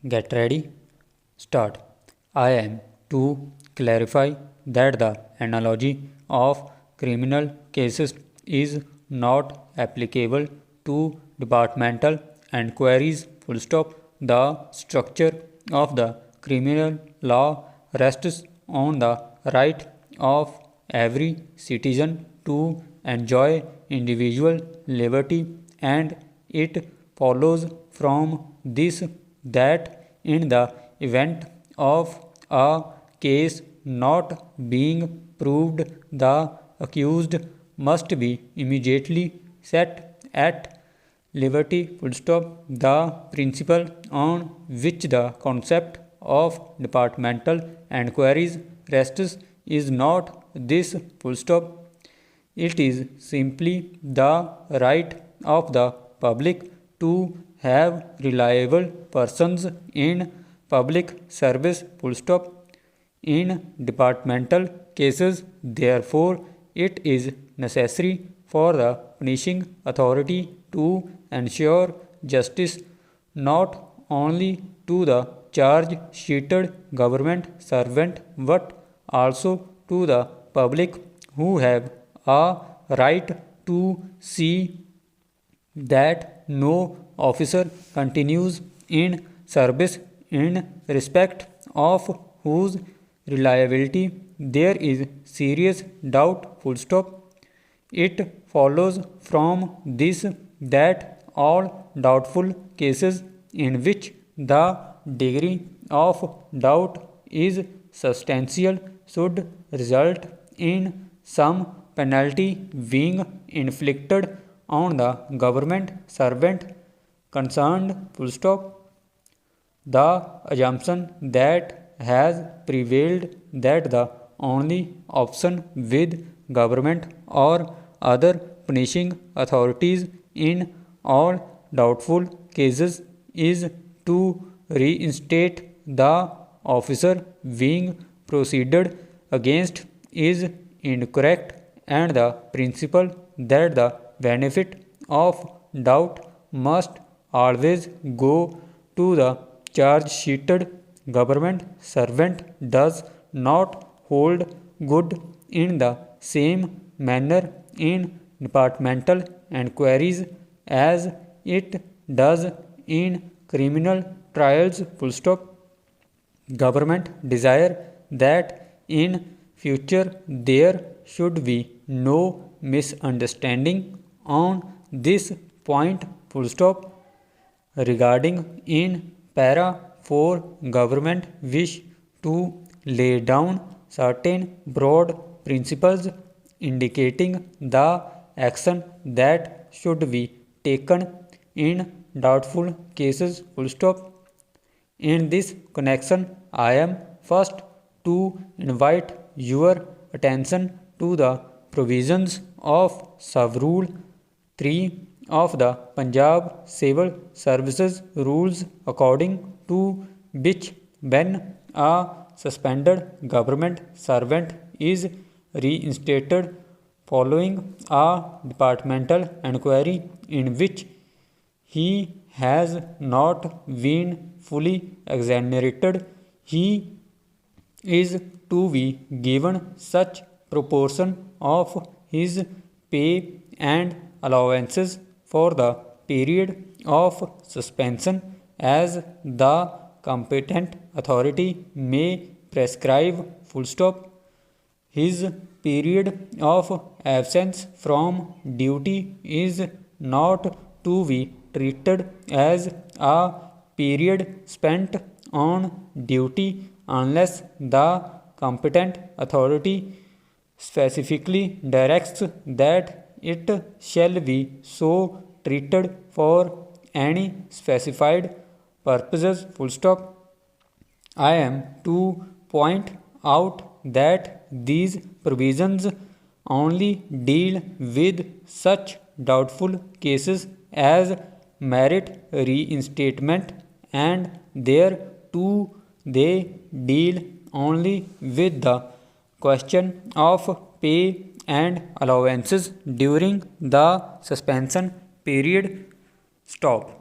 Get ready. Start. I am to clarify that the analogy of criminal cases is not applicable to departmental enquiries. Full stop. The structure of the criminal law rests on the right of every citizen to enjoy individual liberty, and it follows from this that in the event of a case not being proved, the accused must be immediately set at liberty. Full stop. The principle on which the concept of departmental enquiries rests is not this. Full stop. It is simply the right of the public to have reliable persons in public service. Full stop. In departmental cases, therefore, it is necessary for the punishing authority to ensure justice not only to the charge sheeted government servant but also to the public who have a right to see that no officer continues in service in respect of whose reliability there is serious doubt. Full stop. It follows from this that all doubtful cases in which the degree of doubt is substantial should result in some penalty being inflicted on the government servant concerned. Full stop. The assumption that has prevailed that the only option with government or other punishing authorities in all doubtful cases is to reinstate the officer being proceeded against is incorrect, and the principle that the benefit of doubt must always go to the charge sheeted government servant does not hold good in the same manner in departmental enquiries as it does in criminal trials. Full stop. Government desire that in future there should be no misunderstanding on this point. Full stop. Regarding in para 4, government wish to lay down certain broad principles indicating the action that should be taken in doubtful cases. Full stop. In this connection, I am first to invite your attention to the provisions of Sub-Rule 3 of the Punjab Civil Services Rules, according to which when a suspended government servant is reinstated following a departmental enquiry in which he has not been fully exonerated, he is to be given such proportion of his pay and allowances for the period of suspension as the competent authority may prescribe. Full stop. His period of absence from duty is not to be treated as a period spent on duty unless the competent authority specifically directs that it shall be so treated for any specified purposes. Full stop. I am to point out that these provisions only deal with such doubtful cases as merit reinstatement, and thereto they deal only with the question of pay and allowances during the suspension period. Stop.